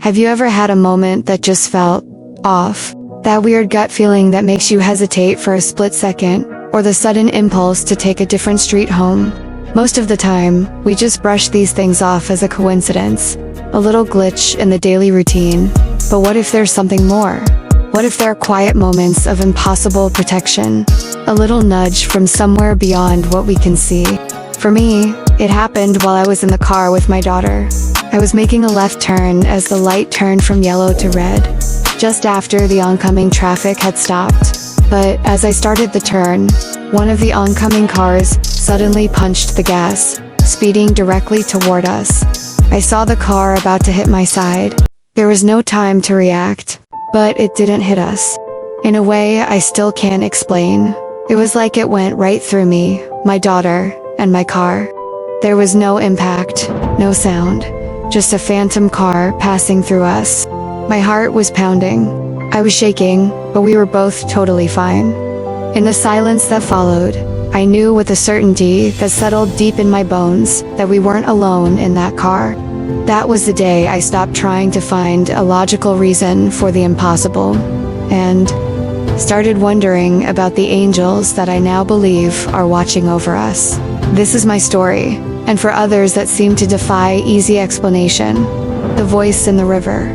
Have you ever had a moment that just felt off? That weird gut feeling that makes you hesitate for a split second, or the sudden impulse to take a different street home? Most of the time, we just brush these things off as a coincidence, a little glitch in the daily routine. But what if there's something more? What if there are quiet moments of impossible protection? A little nudge from somewhere beyond what we can see. For me, it happened while I was in the car with my daughter. I was making a left turn as the light turned from yellow to red, just after the oncoming traffic had stopped. But as I started the turn, one of the oncoming cars suddenly punched the gas, speeding directly toward us. I saw the car about to hit my side. There was no time to react, but it didn't hit us. In a way I still can't explain. It was like it went right through me, my daughter, and my car. There was no impact, no sound, just a phantom car passing through us. My heart was pounding. I was shaking, but we were both totally fine. In the silence that followed, I knew with a certainty that settled deep in my bones that we weren't alone in that car. That was the day I stopped trying to find a logical reason for the impossible, and started wondering about the angels that I now believe are watching over us. This is my story, and for others that seem to defy easy explanation, the voice in the river.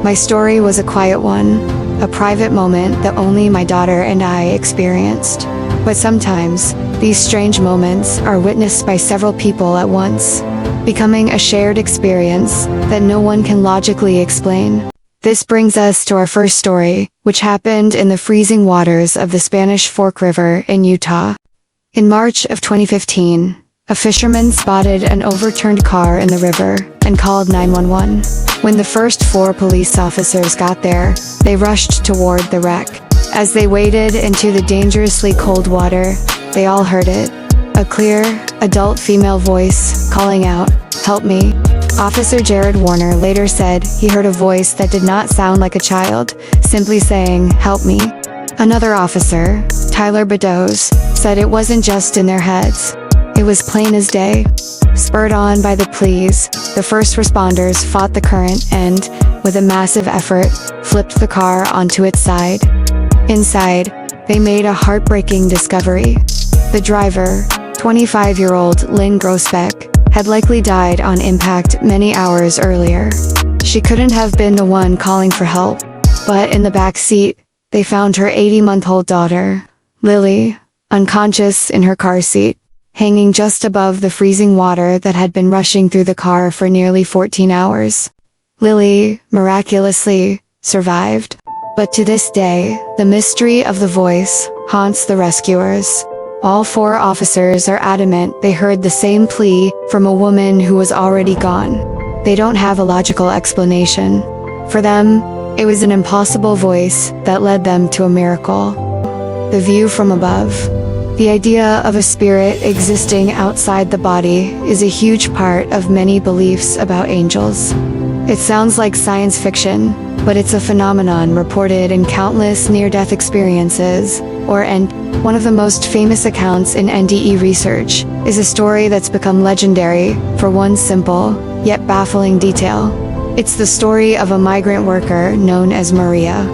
My story was a quiet one, a private moment that only my daughter and I experienced. But sometimes, these strange moments are witnessed by several people at once, becoming a shared experience that no one can logically explain. This brings us to our first story, which happened in the freezing waters of the Spanish Fork River in Utah. In March of 2015, a fisherman spotted an overturned car in the river and called 911. When the first 4 police officers got there, they rushed toward the wreck. As they waded into the dangerously cold water, they all heard it. A clear, adult female voice calling out, "Help me." Officer Jared Warner later said he heard a voice that did not sound like a child, simply saying, "Help me." Another officer, Tyler Beddoes, said it wasn't just in their heads. It was plain as day. Spurred on by the pleas, the first responders fought the current and, with a massive effort, flipped the car onto its side. Inside, they made a heartbreaking discovery. The driver, 25-year-old Lynn Grosbeck, had likely died on impact many hours earlier. She couldn't have been the one calling for help, but in the back seat, they found her 80-month-old daughter, Lily, unconscious in her car seat, hanging just above the freezing water that had been rushing through the car for nearly 14 hours. Lily, miraculously, survived. But to this day, the mystery of the voice haunts the rescuers. All 4 officers are adamant they heard the same plea from a woman who was already gone. They don't have a logical explanation. For them, it was an impossible voice that led them to a miracle. The view from above. The idea of a spirit existing outside the body is a huge part of many beliefs about angels. It sounds like science fiction, but it's a phenomenon reported in countless near-death experiences, one of the most famous accounts in NDE research is a story that's become legendary for one simple, yet baffling detail. It's the story of a migrant worker known as Maria.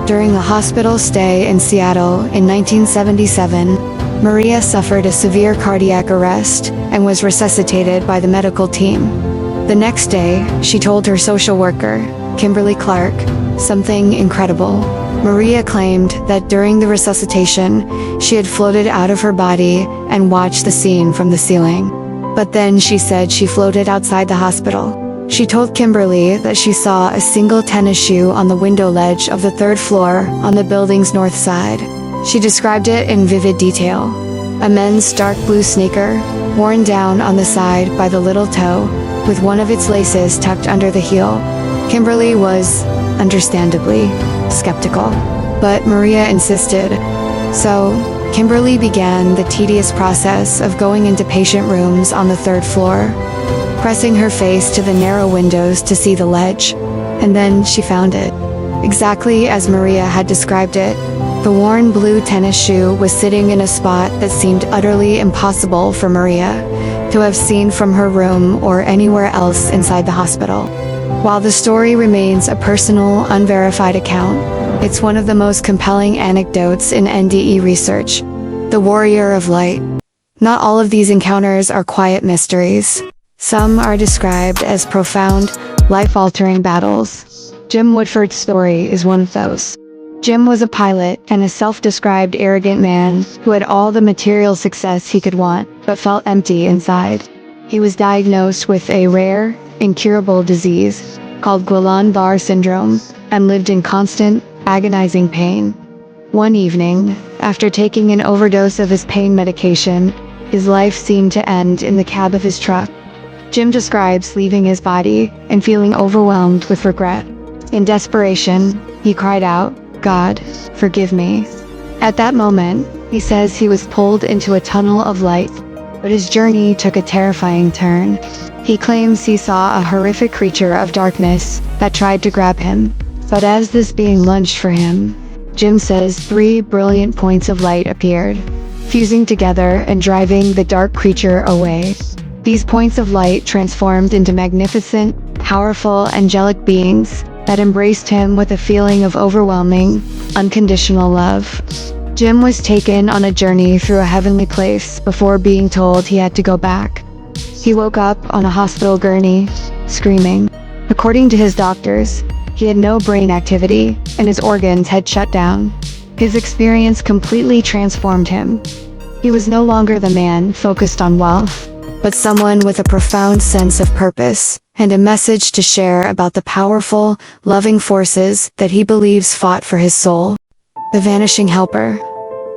During a hospital stay in Seattle in 1977, Maria suffered a severe cardiac arrest and was resuscitated by the medical team. The next day, she told her social worker, Kimberly Clark, something incredible. Maria claimed that during the resuscitation, she had floated out of her body and watched the scene from the ceiling. But then she said she floated outside the hospital. She told Kimberly that she saw a single tennis shoe on the window ledge of the 3rd floor on the building's north side. She described it in vivid detail. A men's dark blue sneaker, worn down on the side by the little toe, with one of its laces tucked under the heel. Kimberly was, understandably, skeptical, but Maria insisted. So, Kimberly began the tedious process of going into patient rooms on the 3rd floor, pressing her face to the narrow windows to see the ledge, and then she found it. Exactly as Maria had described it, the worn blue tennis shoe was sitting in a spot that seemed utterly impossible for Maria to have seen from her room or anywhere else inside the hospital. While the story remains a personal, unverified account, it's one of the most compelling anecdotes in NDE research. The Warrior of Light. Not all of these encounters are quiet mysteries. Some are described as profound, life-altering battles. Jim Woodford's story is one of those. Jim was a pilot and a self-described arrogant man who had all the material success he could want, but felt empty inside. He was diagnosed with a rare, incurable disease called Guillain-Barré syndrome and lived in constant, agonizing pain. One evening, after taking an overdose of his pain medication, his life seemed to end in the cab of his truck. Jim describes leaving his body and feeling overwhelmed with regret. In desperation, he cried out, "God, forgive me." At that moment, he says he was pulled into a tunnel of light, but his journey took a terrifying turn. He claims he saw a horrific creature of darkness that tried to grab him, but as this being lunged for him, Jim says 3 brilliant points of light appeared, fusing together and driving the dark creature away. These points of light transformed into magnificent, powerful, angelic beings that embraced him with a feeling of overwhelming, unconditional love. Jim was taken on a journey through a heavenly place before being told he had to go back. He woke up on a hospital gurney, screaming. According to his doctors, he had no brain activity, and his organs had shut down. His experience completely transformed him. He was no longer the man focused on wealth, but someone with a profound sense of purpose and a message to share about the powerful, loving forces that he believes fought for his soul. The Vanishing Helper.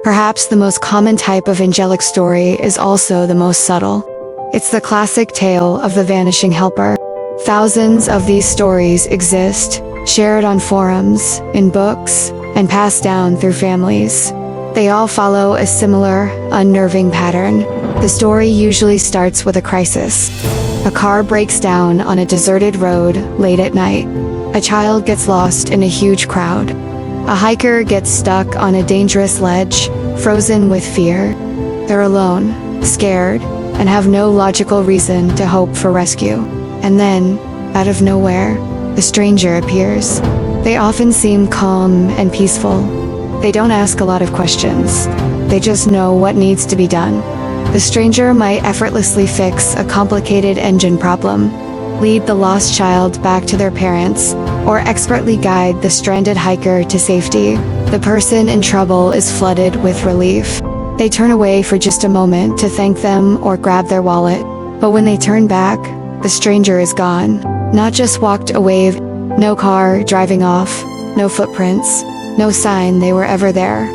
Perhaps the most common type of angelic story is also the most subtle. It's the classic tale of the Vanishing Helper. Thousands of these stories exist, shared on forums, in books, and passed down through families. They all follow a similar, unnerving pattern. The story usually starts with a crisis. A car breaks down on a deserted road late at night. A child gets lost in a huge crowd. A hiker gets stuck on a dangerous ledge, frozen with fear. They're alone, scared, and have no logical reason to hope for rescue. And then, out of nowhere, a stranger appears. They often seem calm and peaceful. They don't ask a lot of questions. They just know what needs to be done. The stranger might effortlessly fix a complicated engine problem, lead the lost child back to their parents, or expertly guide the stranded hiker to safety. The person in trouble is flooded with relief. They turn away for just a moment to thank them or grab their wallet. But when they turn back, the stranger is gone. Not just walked away, no car driving off, no footprints, no sign they were ever there.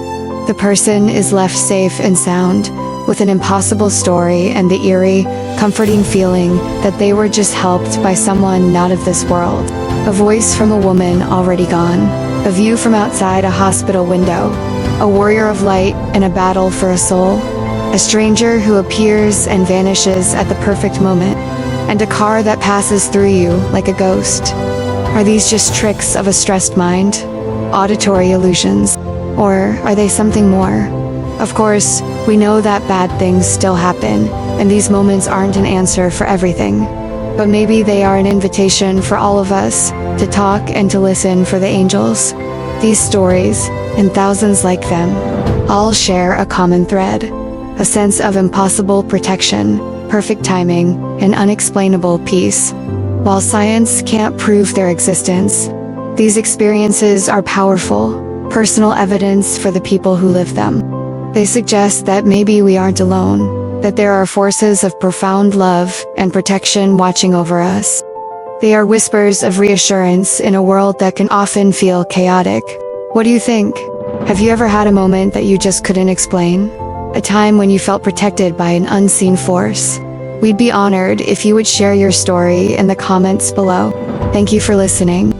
The person is left safe and sound, with an impossible story and the eerie, comforting feeling that they were just helped by someone not of this world. A voice from a woman already gone. A view from outside a hospital window. A warrior of light in a battle for a soul. A stranger who appears and vanishes at the perfect moment. And a car that passes through you like a ghost. Are these just tricks of a stressed mind? Auditory illusions? Or are they something more? Of course, we know that bad things still happen, and these moments aren't an answer for everything. But maybe they are an invitation for all of us to talk and to listen for the angels. These stories, and thousands like them, all share a common thread. A sense of impossible protection, perfect timing, and unexplainable peace. While science can't prove their existence, these experiences are powerful, personal evidence for the people who live them. They suggest that maybe we aren't alone, that there are forces of profound love and protection watching over us. They are whispers of reassurance in a world that can often feel chaotic. What do you think? Have you ever had a moment that you just couldn't explain? A time when you felt protected by an unseen force? We'd be honored if you would share your story in the comments below. Thank you for listening.